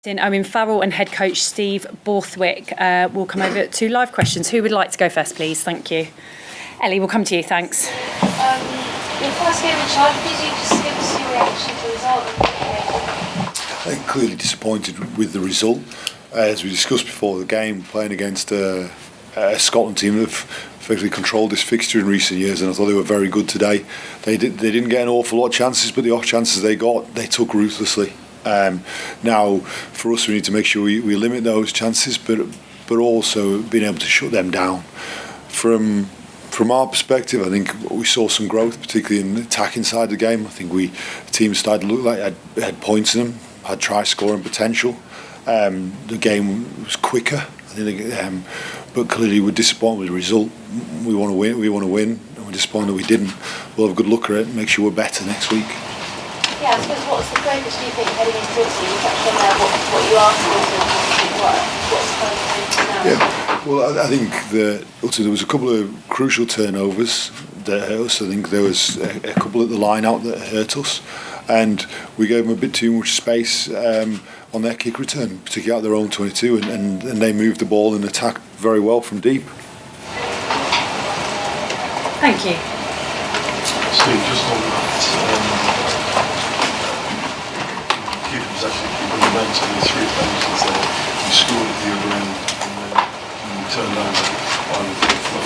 Owen Farrell and head coach Steve Borthwick will come over to live questions. Who would like to go first, please? Thank you. Ellie, we'll come to you. Thanks. Your first game in charge, could you just give us your reaction to the result? I think clearly disappointed with the result. As we discussed before the game, playing against a Scotland team that have effectively controlled this fixture in recent years, and I thought they were very good today. They didn't get an awful lot of chances, but the off chances they got, they took ruthlessly. Now, for us, we need to make sure we limit those chances, but also being able to shut them down. From our perspective, I think we saw some growth, particularly in the attacking side of the game. I think the team started to look like it had points in them, had try-scoring potential. The game was quicker, I think, but clearly we're disappointed with the result. We want to win, and we're disappointed we didn't. We'll have a good look at it and make sure we're better next week. Yeah, I suppose what's the focus, do you think, heading into Italy? You touched on there what you asked for, what's the focus now? Yeah, well, I think there was a couple of crucial turnovers that hurt us. I think there was a couple at the line out that hurt us, and we gave them a bit too much space on their kick return, particularly out their own 22, and they moved the ball and attacked very well from deep. Thank you. Steve, just on that, actually keeping the momentum in 3 occasions there. You scored at the other end, and then you turned over on the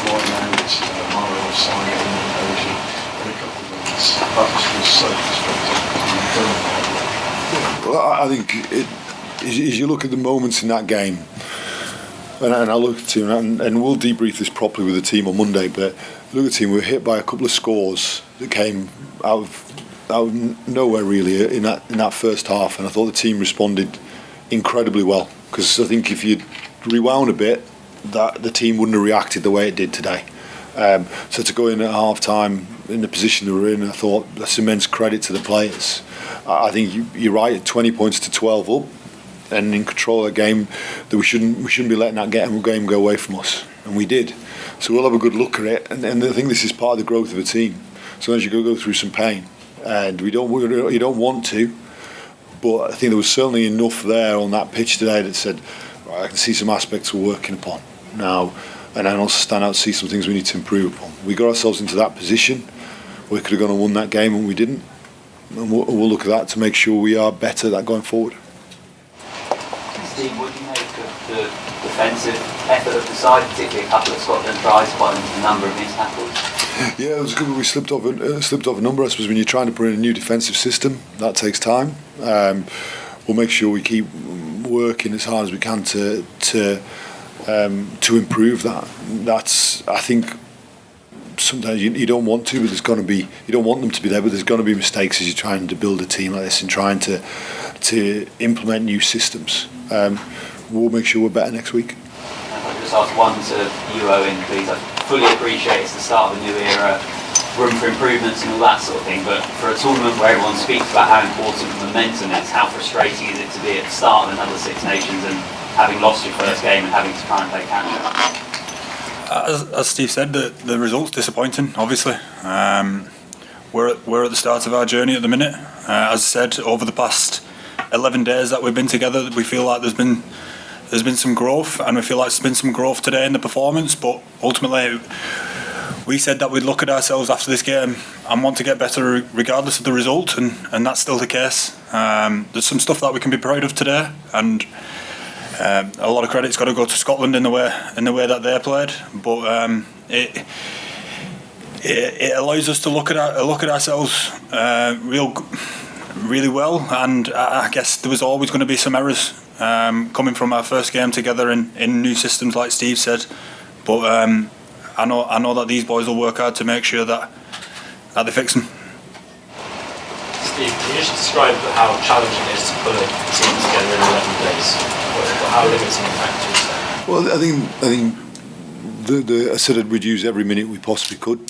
flying out, Mario offside, and then Asia in a couple of minutes. That was so frustrating. Well, I think as you look at the moments in that game, and I look at the team, and we'll debrief this properly with the team on Monday, but look at the team, we were hit by a couple of scores that came out of nowhere really in that first half, and I thought the team responded incredibly well, because I think if you'd rewound a bit, that the team wouldn't have reacted the way it did today. So to go in at half time in the position they were in, I thought that's immense credit to the players. I think you're right, 20 points to 12 up and in control of the game, that we shouldn't be letting that game go away from us, and we did. So we'll have a good look at it, and I think this is part of the growth of a team. Sometimes you go through some pain, and you don't want to, but I think there was certainly enough there on that pitch today that said, right, I can see some aspects we're working upon now, and I can also stand out and see some things we need to improve upon. We got ourselves into that position. We could have gone and won that game, and we didn't, and we'll look at that to make sure we are better at that going forward. Steve, what do you make of the defensive effort of the side, particularly a couple of Scotland tries, quite a number of missed tackles? Yeah, it was good. We slipped off a number. I suppose when you're trying to put in a new defensive system, that takes time. We'll make sure we keep working as hard as we can to improve that. That's, I think, sometimes you don't want to, but there's going to be. You don't want them to be there, but there's going to be mistakes as you're trying to build a team like this and trying to implement new systems. We'll make sure we're better next week. I'll just ask one to you, Owen, please. I fully appreciate it's the start of a new era, room for improvements and all that sort of thing, but for a tournament where everyone speaks about how important momentum is, how frustrating is it to be at the start of another Six Nations and having lost your first game and having to try and play catch up? As Steve said, the result's disappointing, obviously. We're at the start of our journey at the minute. As I said, over the past 11 days that we've been together, we feel like there's been some growth, and we feel like there's been some growth today in the performance, but ultimately we said that we'd look at ourselves after this game and want to get better regardless of the result, and that's still the case. There's some stuff that we can be proud of today, and a lot of credit's got to go to Scotland in the way that they played, but it allows us to look at ourselves really well, and I guess there was always going to be some errors coming from our first game together in new systems, like Steve said, but I know that these boys will work hard to make sure that they fix them. Steve, can you just describe how challenging it is to put a team together in 11 days? How limiting factors there? Well, I think I said we'd use every minute we possibly could,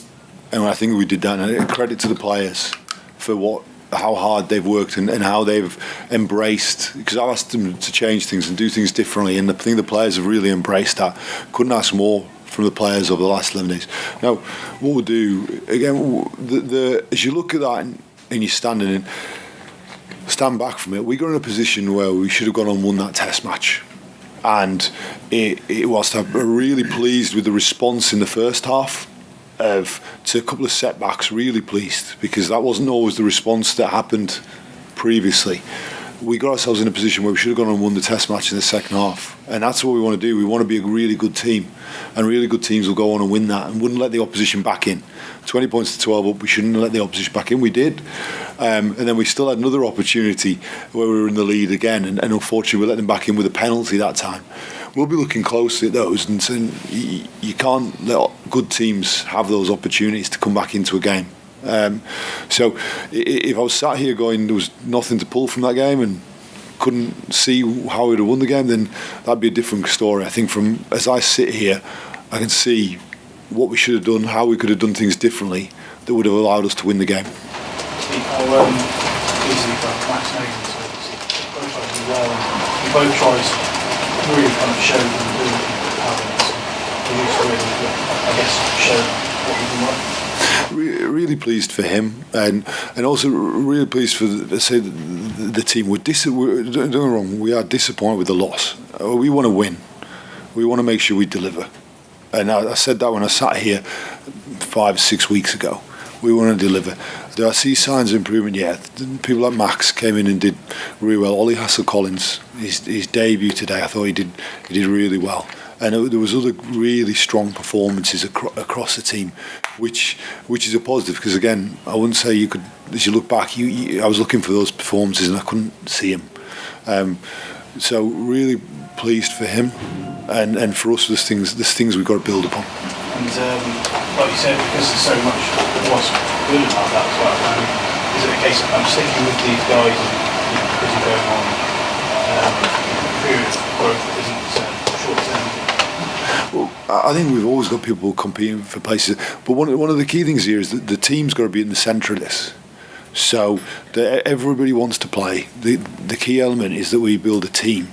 and I think we did that. And credit to the players for how hard they've worked and how they've embraced, because I asked them to change things and do things differently, and I think the players have really embraced that. Couldn't ask more from the players over the last 11 days. Now, what we'll do, again, as you look at that and you're standing in, stand back from it, we got in a position where we should have gone and won that test match. And whilst I'm really pleased with the response in the first half to a couple of setbacks, really pleased, because that wasn't always the response that happened previously. We got ourselves in a position where we should have gone and won the test match in the second half, and that's what we want to do. We want to be a really good team, and really good teams will go on and win that and wouldn't let the opposition back in. 20 points to 12 up, we shouldn't let the opposition back in. We did, and then we still had another opportunity where we were in the lead again, and unfortunately we let them back in with a penalty that time. We'll be looking closely at those, and saying you can't let good teams have those opportunities to come back into a game. So if I was sat here going there was nothing to pull from that game and couldn't see how we'd have won the game, then that'd be a different story. I think from as I sit here, I can see what we should have done, how we could have done things differently that would have allowed us to win the game. How easy for Max Nathan to both tries to do well, and he both tries really kind of show the ability of having it. He used to really, I guess, show what he can work. Really pleased for him, and also really pleased for the team. Don't get me wrong, we are disappointed with the loss. We want to win. We want to make sure we deliver. And I said that when I sat here 5-6 weeks ago. We want to deliver. Do I see signs of improvement? Yeah. People like Max came in and did really well. Ollie Hassel-Collins, his debut today, I thought he did really well. And there was other really strong performances across the team, which is a positive, because again, I wouldn't say you could, as you look back, I was looking for those performances and I couldn't see him. So really pleased for him, and for us there's things we've got to build upon. And like you said, because there's so much what's good about that as well, is it a case of I'm sticking with these guys and because you're going on period of growth that isn't short term? Well, I think we've always got people competing for places, but one of the key things here is that the team's got to be in the centre of this. So everybody wants to play. The key element is that we build a team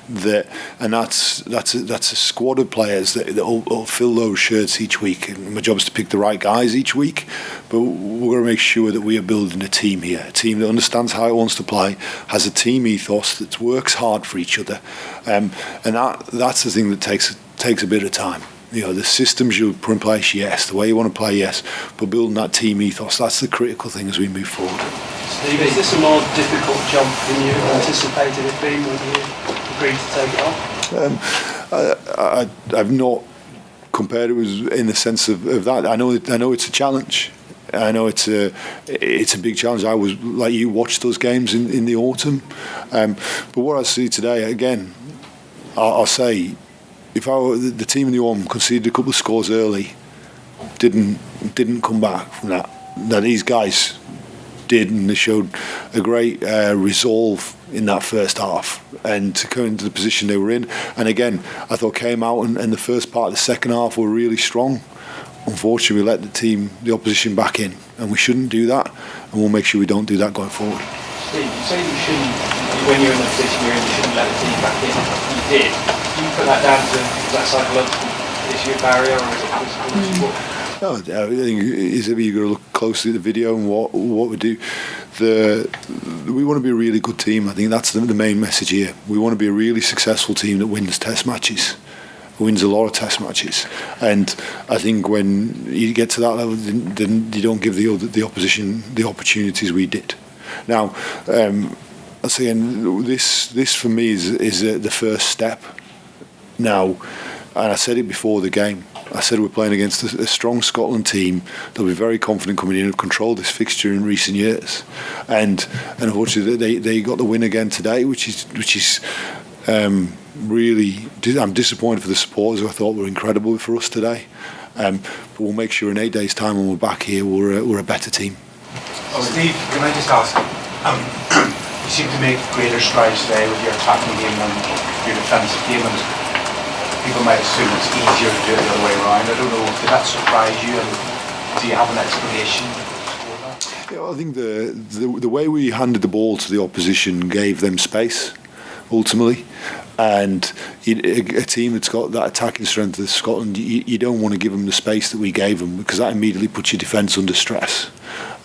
that's a squad of players that will fill those shirts each week. And my job is to pick the right guys each week, but we're going to make sure that we are building a team here, a team that understands how it wants to play, has a team ethos that works hard for each other, and that's the thing that takes a bit of time. You know, the systems you put in place, yes. The way you want to play, yes. But building that team ethos, that's the critical thing as we move forward. Steve, is this a more difficult job than you anticipated it being when you agreed to take it on? I've not compared it with in the sense of that. I know it's a challenge. I know it's a big challenge. I was like you, watched those games in the autumn, but what I see today, again, I'll say, if the team in the autumn conceded a couple of scores early, didn't come back from that. Now these guys did, and they showed a great resolve in that first half, and to come into the position they were in. And again, I thought came out and the first part of the second half were really strong. Unfortunately, we let the opposition back in, and we shouldn't do that, and we'll make sure we don't do that going forward. Steve, you say you shouldn't, when you're in the position you're in, you shouldn't let the team back in. You did. Do you put that down to that psychological issue barrier, or is it physical? No, I think you've got to look closely at the video and what we do. We want to be a really good team. I think that's the main message here. We want to be a really successful team that wins test matches, wins a lot of test matches. And I think when you get to that level, then you don't give the opposition the opportunities we did. Now, I'm saying this for me is the first step. Now, and I said it before the game. I said we're playing against a strong Scotland team that'll be very confident coming in and controlled this fixture in recent years, and unfortunately they got the win again today, which is really. I'm disappointed for the supporters who I thought were incredible for us today, but we'll make sure in 8 days' time when we're back here we're a better team. Steve, can I just ask? You seem to make greater strides today with your attacking game than your defensive game, and people might assume it's easier to do it the other way around. I don't know, did that surprise you, and do you have an explanation for that? Yeah, I think the way we handed the ball to the opposition gave them space, ultimately. And a team that's got that attacking strength of Scotland, you don't want to give them the space that we gave them, because that immediately puts your defence under stress.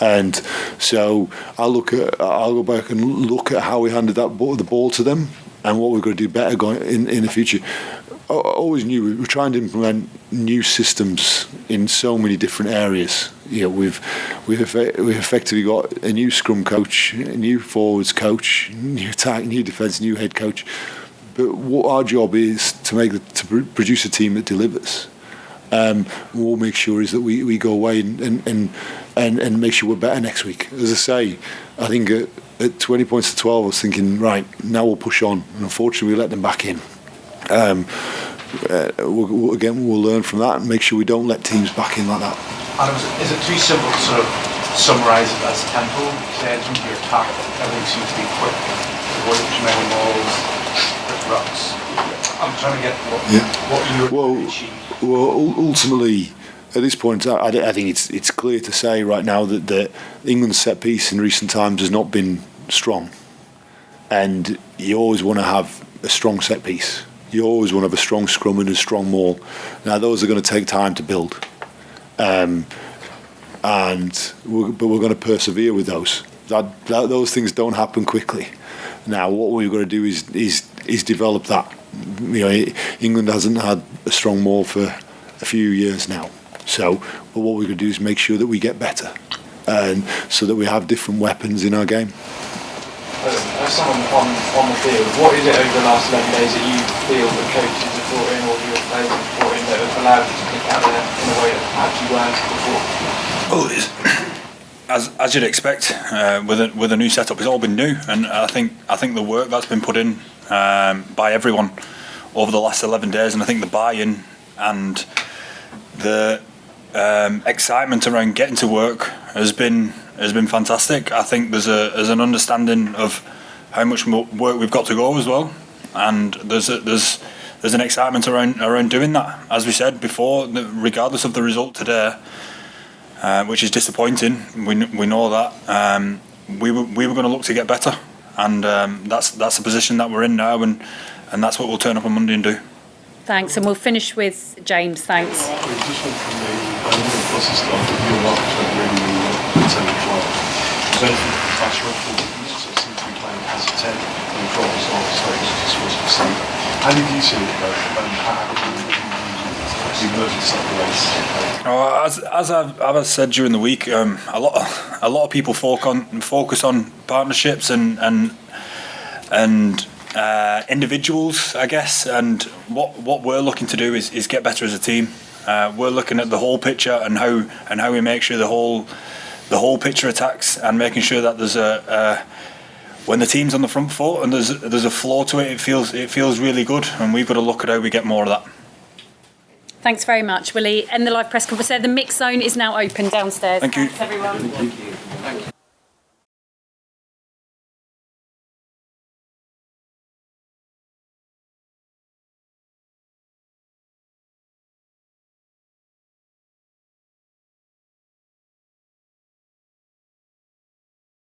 And so I'll go back and look at how we handed the ball to them and what we're going to do better going in the future. I always knew we were trying to implement new systems in so many different areas. You know, we've effectively got a new scrum coach, a new forwards coach, new attack, new defence, new head coach. But what our job is to produce a team that delivers. We'll make sure is that we go away and make sure we're better next week. As I say, I think at 20 points to 12, I was thinking, right, now we'll push on. And unfortunately, we let them back in. We'll learn from that and make sure we don't let teams back in like that. Adam, is it too simple to sort of summarise it as tempo? Because in terms of your attack, everything seems to be quick. Avoid too many balls, quick rucks. I'm trying to get what you're trying to achieve. Well, ultimately, at this point, I think it's clear to say right now that England's set piece in recent times has not been strong, and you always want to have a strong set piece. You always want to have a strong scrum and a strong maul. Now, those are going to take time to build, but we're going to persevere with those. Those things don't happen quickly. Now, what we've got to do is develop that. You know, England hasn't had a strong maul for a few years now. So, but what we're going to do is make sure that we get better, and so that we have different weapons in our game. As someone on the field, what is it over the last 11 days that you feel the coaches have brought in or your players have brought in that have allowed you to pick out there in a way that perhaps you weren't before? Well, as you'd expect, with a new setup, it's all been new, and I think the work that's been put in by everyone over the last 11 days, and I think the buy-in and the excitement around getting to work has been fantastic. I think there's an understanding of how much more work we've got to go as well, and there's an excitement around doing that. As we said before, regardless of the result today, which is disappointing, we know that we were going to look to get better, and that's the position that we're in now, and that's what we'll turn up on Monday and do. Thanks, and we'll finish with James. Thanks. Just one from me. I think the process started with your last really intellectual. Was anything attachment for weakness? So it seems to be playing as a 10 and the drops off, so it's just was perceived. How did you see it go? And how did you emergence of the race? As I've said during the week, a lot of people focus on partnerships and individuals, I guess, and what we're looking to do is get better as a team. We're looking at the whole picture and how we make sure the whole picture attacks, and making sure that there's when the team's on the front foot and there's a flow to it, it feels really good, and we've got to look at how we get more of that. Thanks very much, Willie. End the live press conference there. The mix zone is now open downstairs. Thank you. Thanks, everyone. Thank you.